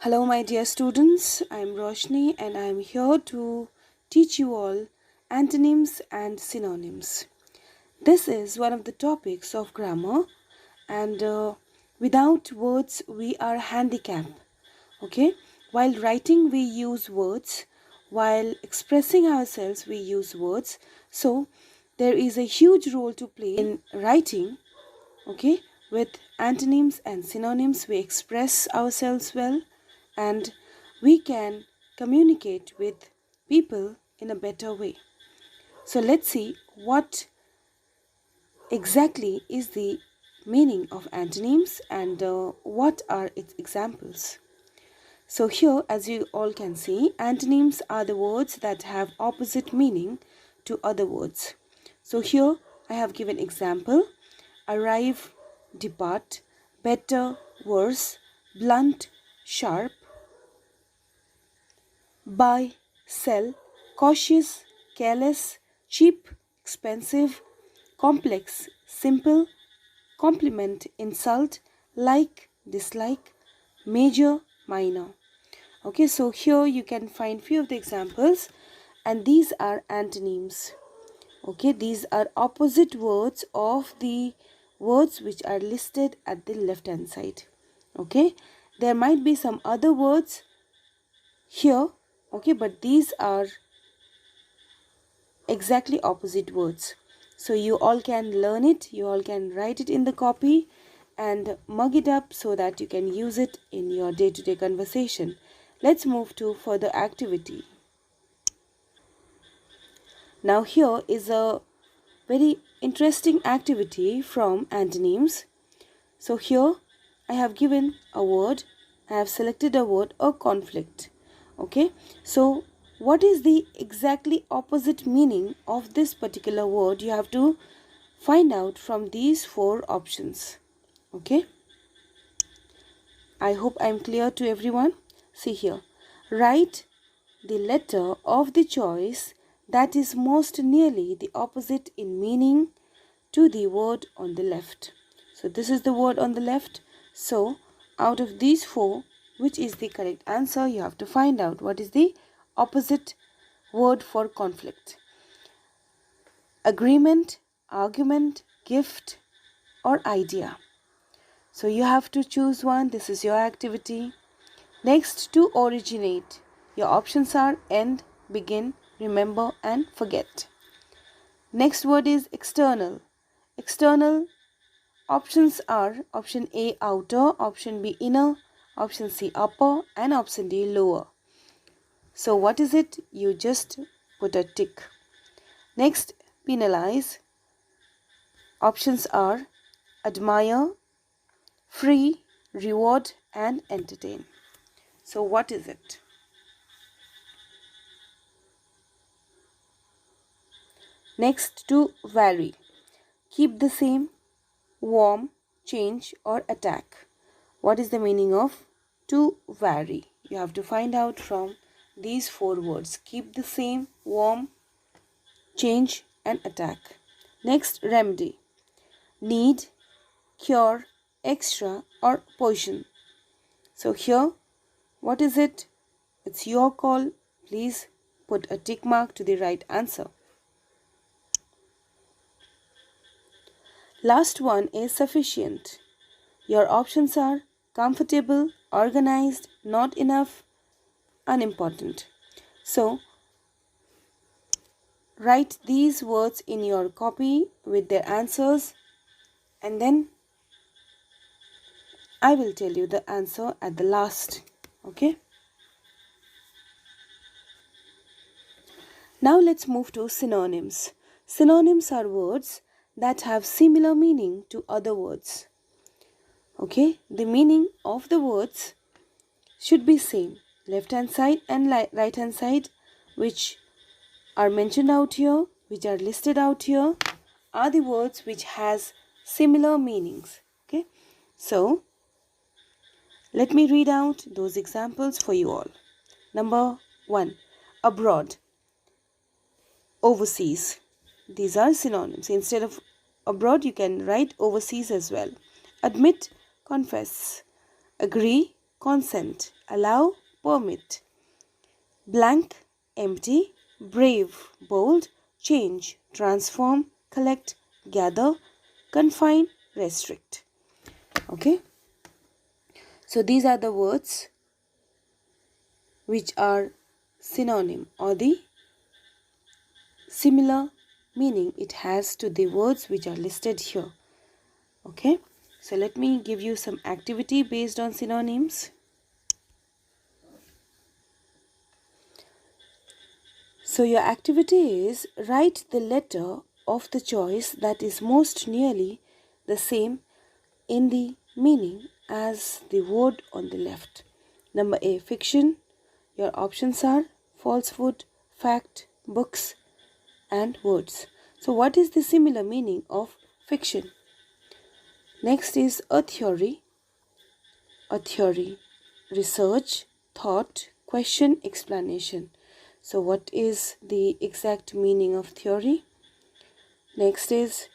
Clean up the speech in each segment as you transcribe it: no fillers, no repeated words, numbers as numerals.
Hello my dear students, I am Roshni and I am here to teach you all antonyms and synonyms. This is one of the topics of grammar and without words we are handicapped. Okay, while writing we use words, while expressing ourselves we use words. So there is a huge role to play in writing. Okay, with antonyms and synonyms we express ourselves well and we can communicate with people in a better way. So let's see what exactly is the meaning of antonyms and what are its examples. So here, as you all can see, antonyms are the words that have opposite meaning to other words. So here I have given example: arrive, depart, better, worse, blunt, sharp, buy, sell, cautious, careless, cheap, expensive, complex, simple, compliment, insult, like, dislike, major, minor. Okay, so here you can find few of the examples and these are antonyms. Okay, these are opposite words of the words which are listed at the left hand side. Okay, there might be some other words here, okay, but these are exactly opposite words. So you all can learn it, you all can write it in the copy and mug it up so that you can use it in your day-to-day conversation. Let's move to further activity. Now here is a very interesting activity from antonyms. So here I have given a word, I have selected a word, a conflict. Okay, so what is the exactly opposite meaning of this particular word? You have to find out from these four options. Okay, I hope I am clear to everyone. See here, write the letter of the choice that is most nearly the opposite in meaning to the word on the left. So this is the word on the left. So out of these four, which is the correct answer? You have to find out what is the opposite word for conflict. Agreement, argument, gift, or idea. So you have to choose one. This is your activity. Next, to originate. Your options are end, begin, remember, and forget. Next word is external. External options are option A outer, option B inner, option C upper, and option D lower. So what is it? You just put a tick. Next, penalize. Options are admire, free, reward, and entertain. So what is it? Next, to vary. Keep the same, warm, change, or attack. What is the meaning of to vary? You have to find out from these four words: keep the same, warm, change, and attack. Next, remedy. Need, cure, extra, or poison. So here, what is it? It's your call. Please put a tick mark to the right answer. Last one is sufficient. Your options are comfortable, organized, not enough, unimportant. So write these words in your copy with their answers and then I will tell you the answer at the last. Okay. Now let's move to synonyms. Synonyms are words that have similar meaning to other words. Okay, the meaning of the words should be same. Left hand side and right hand side, which are mentioned out here, which are listed out here, are the words which has similar meanings. Okay, so let me read out those examples for you all. Number 1, abroad, overseas. These are synonyms. Instead of abroad, you can write overseas as well. Admit, confess. Agree, consent, allow, permit. Blank, empty, brave, bold, change, transform, collect, gather, confine, restrict. Okay, so these are the words which are synonym or the similar meaning it has to the words which are listed here. Okay, so let me give you some activity based on synonyms. So your activity is write the letter of the choice that is most nearly the same in the meaning as the word on the left. Number A, fiction. Your options are falsehood, fact, books, and words. So what is the similar meaning of fiction? Next is a theory, research, thought, question, explanation. So what is the exact meaning of theory? Next is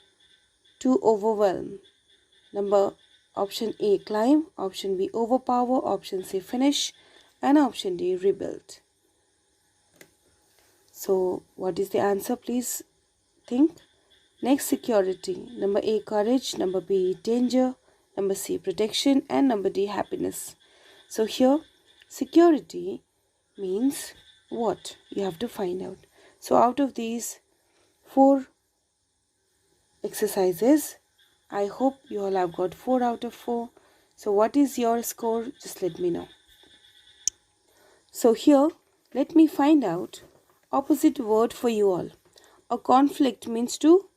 to overwhelm. Number option A, climb, option B, overpower, option C, finish, and option D, rebuild. So what is the answer? Please think. Next, security. Number A, courage, number B, danger, number C, protection, and number D, happiness. So here security means what? You have to find out. So out of these 4 exercises, I hope you all have got 4 out of 4. So what is your score? Just let me know. So here, let me find out opposite word for you all. A conflict means to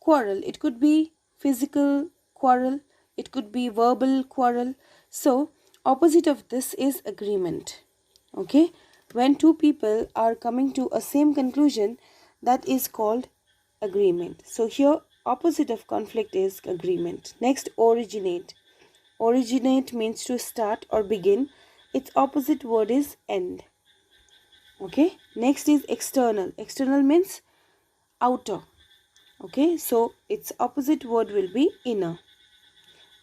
quarrel. It could be physical quarrel. It could be verbal quarrel. So opposite of this is agreement. Okay. When 2 people are coming to a same conclusion, that is called agreement. So here opposite of conflict is agreement. Next, originate. Originate means to start or begin. Its opposite word is end. Okay. Next is external. External means outer. Okay, so its opposite word will be inner.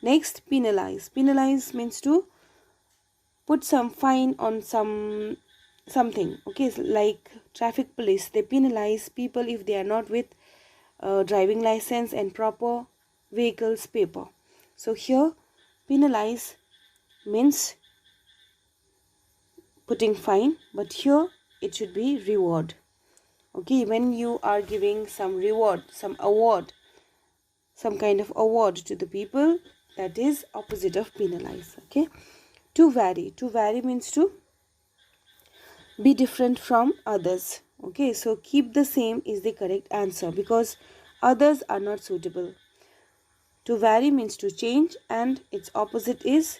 Next, penalize. Penalize means to put some fine on something. Okay, like traffic police, they penalize people if they are not with driving license and proper vehicles paper. So here penalize means putting fine, but here it should be reward. Okay, when you are giving some reward, some award, some kind of award to the people, that is opposite of penalize. Okay, to vary. To vary means to be different from others. Okay, so keep the same is the correct answer because others are not suitable. To vary means to change and its opposite is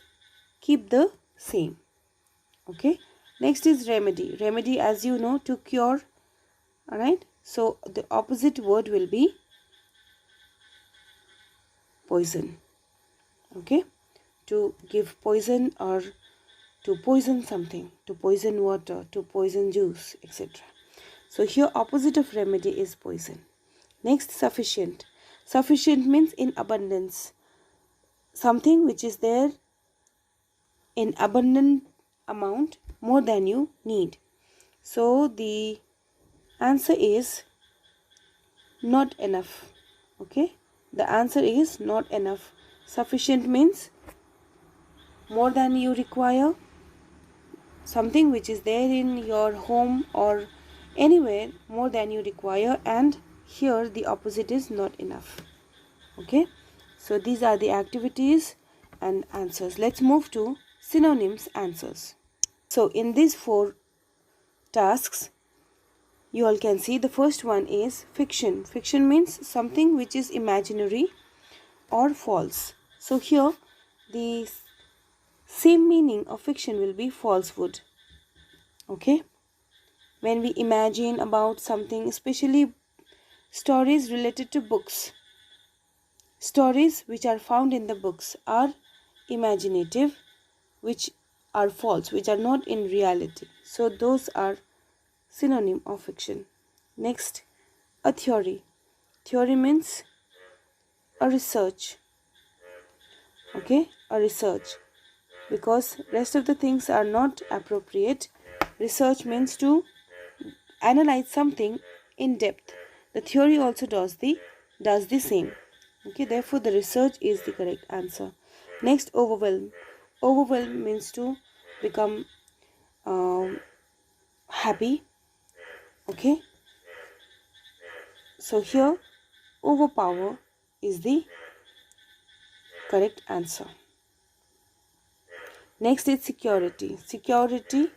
keep the same. Okay, next is remedy. Remedy, as you know, to cure. Alright, so the opposite word will be poison. Okay, to give poison or to poison something, to poison water, to poison juice, etc. So here opposite of remedy is poison. Next, sufficient. Sufficient means in abundance. Something which is there in abundant amount, more than you need. So the answer is not enough. Okay, the answer is not enough. Sufficient means more than you require, something which is there in your home or anywhere more than you require, and here the opposite is not enough. Okay, so these are the activities and answers. Let's move to synonyms answers. So in these 4 tasks, you all can see the first one is fiction. Fiction means something which is imaginary or false. So here the same meaning of fiction will be falsehood. Okay, when we imagine about something, especially stories related to books, stories which are found in the books are imaginative, which are false, which are not in reality. So those are synonym of fiction. Next, a theory. Theory means a research. Okay, a research. because rest of the things are not appropriate. Research means to analyze something in depth. The theory also does the same. Okay, therefore the research is the correct answer. Next, overwhelm. Overwhelm means to become happy. Okay, so here overpower is the correct answer. Next is security. Security,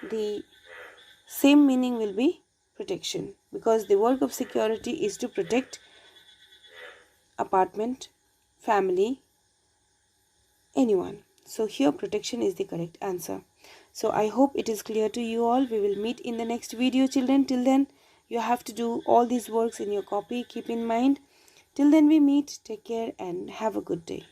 the same meaning will be protection, because the work of security is to protect apartment, family, anyone. So here protection is the correct answer. So I hope it is clear to you all. We will meet in the next video, children. Till then, you have to do all these works in your copy. Keep in mind. Till then we meet. Take care and have a good day.